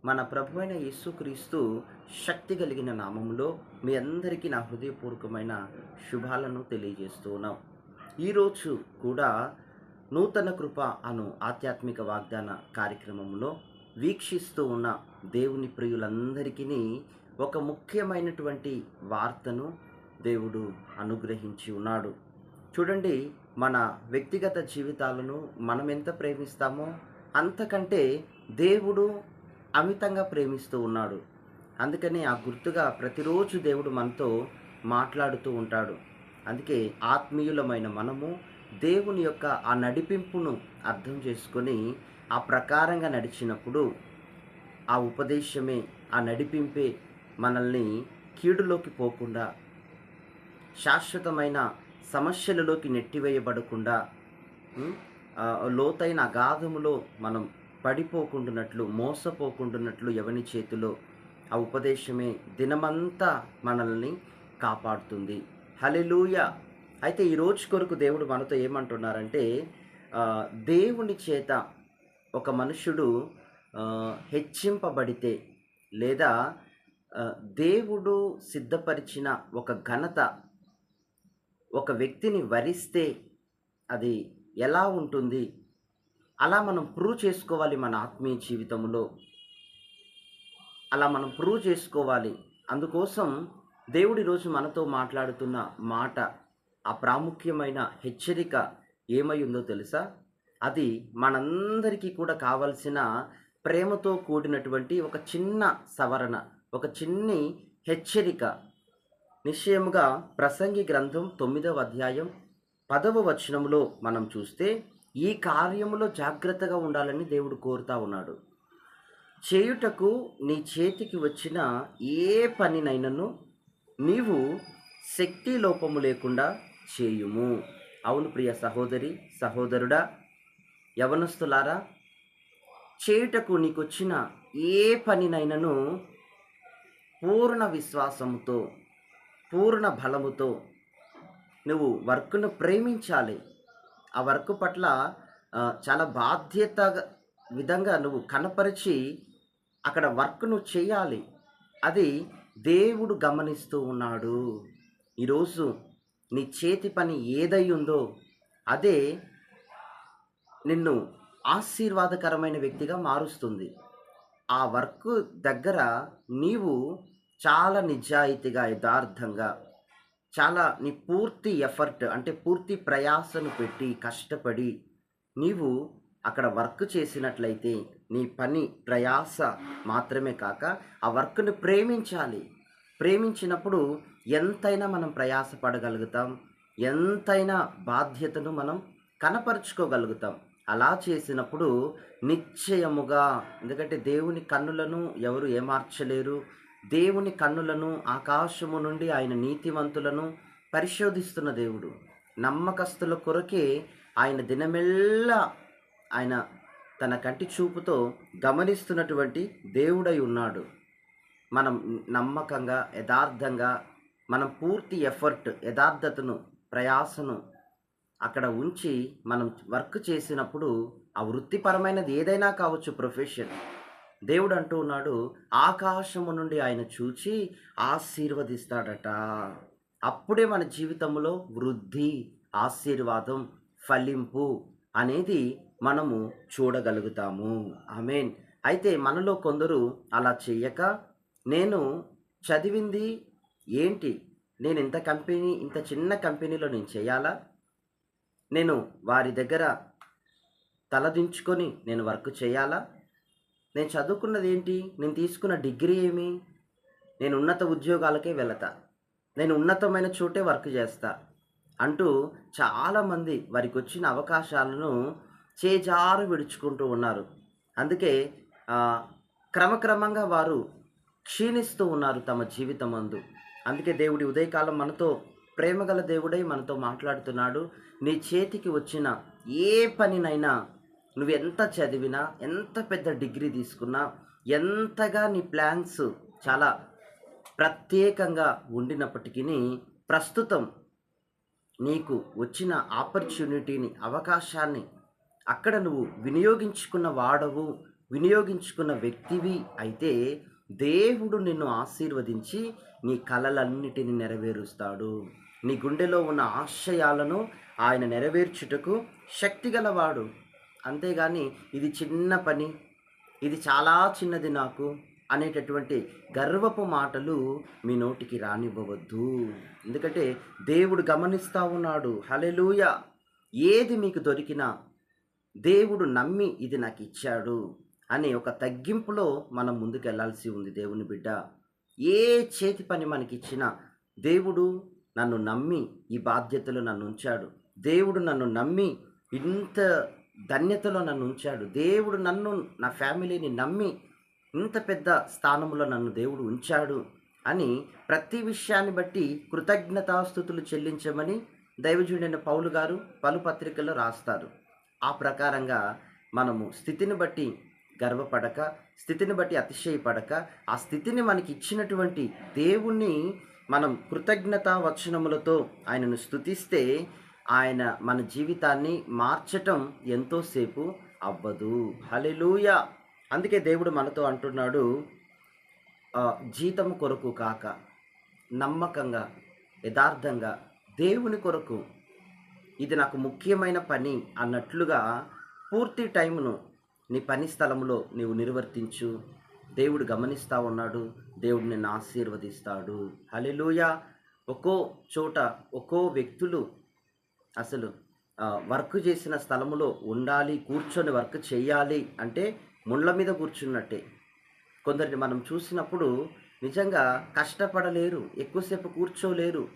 మన ప్రభు అయిన యేసుక్రీస్తు శక్తి కలిగిన నామములో మీ అందరికీ నా హృదయపూర్వకమైన శుభాలను తెలియజేస్తూ ఉన్నాం. ఈరోజు కూడా నూతన కృప అను ఆధ్యాత్మిక వాగ్దాన కార్యక్రమంలో వీక్షిస్తూ ఉన్న దేవుని ప్రియులందరికీ ఒక ముఖ్యమైనటువంటి వార్తను దేవుడు అనుగ్రహించి ఉన్నాడు. చూడండి, మన వ్యక్తిగత జీవితాలను మనం ఎంత ప్రేమిస్తామో అంతకంటే దేవుడు అమితంగా ప్రేమిస్తూ ఉన్నాడు. అందుకని ఆ గుర్తుగా ప్రతిరోజు దేవుడు మనతో మాట్లాడుతూ ఉంటాడు. అందుకే ఆత్మీయులమైన మనము దేవుని యొక్క ఆ నడిపింపును అర్థం చేసుకొని ఆ ప్రకారంగా నడిచినప్పుడు ఆ ఉపదేశమే, ఆ నడిపింపే మనల్ని కీడులోకి పోకుండా, శాశ్వతమైన సమస్యలలోకి నెట్టివేయబడకుండా, లోతైన అగాధములో మనం పడిపోకుండానట్లు, మోసపోకుండానట్లు ఎవని చేతిలో ఆ ఉపదేశమే దినమంతా మనల్ని కాపాడుతుంది. హల్లెలూయా. అయితే ఈరోజు కొరకు దేవుడు మనతో ఏమంటున్నారంటే, దేవుని చేత ఒక మనుషుడు హెచ్చింపబడితే లేదా దేవుడు సిద్ధపరిచిన ఒక ఘనత ఒక వ్యక్తిని వరిస్తే అది ఎలా ఉంటుంది, అలా మనం ప్రూవ్ చేసుకోవాలి. మన ఆత్మీయ జీవితంలో అలా మనం ప్రూవ్ చేసుకోవాలి. అందుకోసం దేవుడి రోజు మనతో మాట్లాడుతున్న మాట, ఆ ప్రాముఖ్యమైన హెచ్చరిక ఏమై ఉందో తెలుసా? అది మనందరికీ కూడా కావలసిన ప్రేమతో కూడినటువంటి ఒక చిన్న సవరణ, ఒక చిన్ని హెచ్చరిక. నిశ్చయముగా ప్రసంగి గ్రంథం 9వ అధ్యాయం 10వ వచనంలో మనం చూస్తే, ఈ కార్యములో జాగ్రత్తగా ఉండాలని దేవుడు కోరుతా ఉన్నాడు. చేయుటకు నీ చేతికి వచ్చిన ఏ పనినైనను నీవు శక్తి లోపము లేకుండా చేయుము. అవును ప్రియ సహోదరి, సహోదరుడా, యవనస్తులారా, చేయుటకు నీకొచ్చిన ఏ పనినైనను పూర్ణ విశ్వాసముతో, పూర్ణ బలముతో నువ్వు వర్క్ను ప్రేమించాలి. ఆ వర్క్ పట్ల చాలా బాధ్యత విధంగా నువ్వు కనపరిచి అక్కడ వర్క్ను చేయాలి. అది దేవుడు గమనిస్తూ ఉన్నాడు. ఈరోజు నీ చేతి పని ఏదై ఉందో అదే నిన్ను ఆశీర్వాదకరమైన వ్యక్తిగా మారుస్తుంది. ఆ వర్క్ దగ్గర నీవు చాలా నిజాయితీగా, యథార్థంగా, చాలా నీ పూర్తి ఎఫర్ట్ అంటే పూర్తి ప్రయాసను పెట్టి కష్టపడి నీవు అక్కడ వర్క్ చేసినట్లయితే నీ పని ప్రయాస మాత్రమే కాక ఆ వర్క్ను ప్రేమించాలి. ప్రేమించినప్పుడు ఎంతైనా మనం ప్రయాసపడగలుగుతాం, ఎంతైనా బాధ్యతను మనం కనపరుచుకోగలుగుతాం. అలా చేసినప్పుడు నిశ్చయముగా, ఎందుకంటే దేవుని కన్నులను ఎవరు ఏమార్చలేరు. దేవుని కన్నులను ఆకాశము నుండి ఆయన నీతివంతులను పరిశోధిస్తున్న దేవుడు. నమ్మకస్తుల కొరకే ఆయన దినమెల్లా ఆయన తన కంటి చూపుతో గమనిస్తున్నటువంటి దేవుడై ఉన్నాడు. మనం నమ్మకంగా, యథార్థంగా, మనం పూర్తి ఎఫర్ట్, యథార్థతను, ప్రయాసను అక్కడ ఉంచి మనం వర్క్ చేసినప్పుడు ఆ వృత్తిపరమైనది ఏదైనా కావచ్చు, ప్రొఫెషన్, దేవుడు అంటూ ఉన్నాడు, ఆకాశము నుండి ఆయన చూచి ఆశీర్వదిస్తాడట. అప్పుడే మన జీవితంలో వృద్ధి, ఆశీర్వాదం, ఫలింపు అనేది మనము చూడగలుగుతాము. ఆమేన్. అయితే మనలో కొందరు అలా చెయ్యక, నేను చదివింది ఏంటి, నేను ఇంత చిన్న కంపెనీలో నేను చేయాలా, నేను వారి దగ్గర తలదించుకొని నేను వర్క్ చేయాలా, నేను చదువుకున్నది ఏంటి, నేను తీసుకున్న డిగ్రీ ఏమి, నేను ఉన్నత ఉద్యోగాలకే వెళతా, నేను ఉన్నతమైన చోటే వర్క్ చేస్తా అంటూ చాలామంది వారికి వచ్చిన అవకాశాలను చేజారు విడుచుకుంటూ ఉన్నారు. అందుకే క్రమక్రమంగా వారు క్షీణిస్తూ ఉన్నారు తమ జీవితమందు. అందుకే దేవుడి ఉదయకాలం మనతో ప్రేమగల దేవుడై మనతో మాట్లాడుతున్నాడు. నీ చేతికి వచ్చిన ఏ పనినైనా, నువ్వు ఎంత చదివినా, ఎంత పెద్ద డిగ్రీ తీసుకున్నా, ఎంతగా నీ ప్లాన్స్ చాలా ప్రత్యేకంగా ఉండినప్పటికీ ప్రస్తుతం నీకు వచ్చిన ఆపర్చునిటీని, అవకాశాన్ని అక్కడ నువ్వు వినియోగించుకున్న వాడవు వినియోగించుకున్న వ్యక్తివి అయితే దేవుడు నిన్ను ఆశీర్వదించి నీ కలలన్నిటిని నెరవేరుస్తాడు. నీ గుండెలో ఉన్న ఆశయాలను ఆయన నెరవేర్చుటకు శక్తిగలవాడు. అంతేగాని ఇది చిన్న పని, ఇది చాలా చిన్నది నాకు అనేటటువంటి గర్వపు మాటలు మీ నోటికి రానివ్వవద్దు. ఎందుకంటే దేవుడు గమనిస్తా ఉన్నాడు. హల్లెలూయా! ఏది మీకు దొరికినా దేవుడు నమ్మి ఇది నాకిచ్చాడు అనే ఒక తగ్గింపులో మనం ముందుకెళ్ళాల్సి ఉంది దేవుని బిడ్డ. ఏ చేతి పని మనకిచ్చినా దేవుడు నన్ను నమ్మి ఈ బాధ్యతలో నన్నుంచాడు. దేవుడు నన్ను నమ్మి ఇంత ధన్యతలో నన్నుంచాడు. దేవుడు నన్ను, నా ఫ్యామిలీని నమ్మి ఇంత పెద్ద స్థానంలో నన్ను దేవుడు ఉంచాడు అని ప్రతి విషయాన్ని బట్టి కృతజ్ఞతాస్తుతులు చెల్లించమని దైవజనుడైన పౌలు గారు పలు పత్రికల్లో రాస్తారు. ఆ ప్రకారంగా మనము స్థితిని బట్టి గర్వపడక, స్థితిని బట్టి అతిశయపడక, ఆ స్థితిని మనకి ఇచ్చినటువంటి దేవుణ్ణి మనం కృతజ్ఞతా వచనములతో ఆయనను స్తుతిస్తే ఆయన మన జీవితాన్ని మార్చటం ఎంతోసేపు అవ్వదు. హల్లెలూయా! అందుకే దేవుడు మనతో అంటున్నాడు, జీతము కొరకు కాక నమ్మకంగా, యథార్థంగా దేవుని కొరకు ఇది నాకు ముఖ్యమైన పని అన్నట్లుగా పూర్తి టైమును నీ పని స్థలంలో నీవు నిర్వర్తించు. దేవుడు గమనిస్తూ ఉన్నాడు. దేవుడు నిన్ను ఆశీర్వదిస్తాడు. హల్లెలూయా! ఒక్కో చోట ఒక్కో వ్యక్తులు అసలు వర్క్ చేసిన స్థలములో ఉండాలి, కూర్చొని వర్క్ చేయాలి అంటే ముళ్ళ మీద కూర్చున్నట్టే. కొందరిని మనం చూసినప్పుడు నిజంగా కష్టపడలేరు, ఎక్కువసేపు కూర్చోలేరు.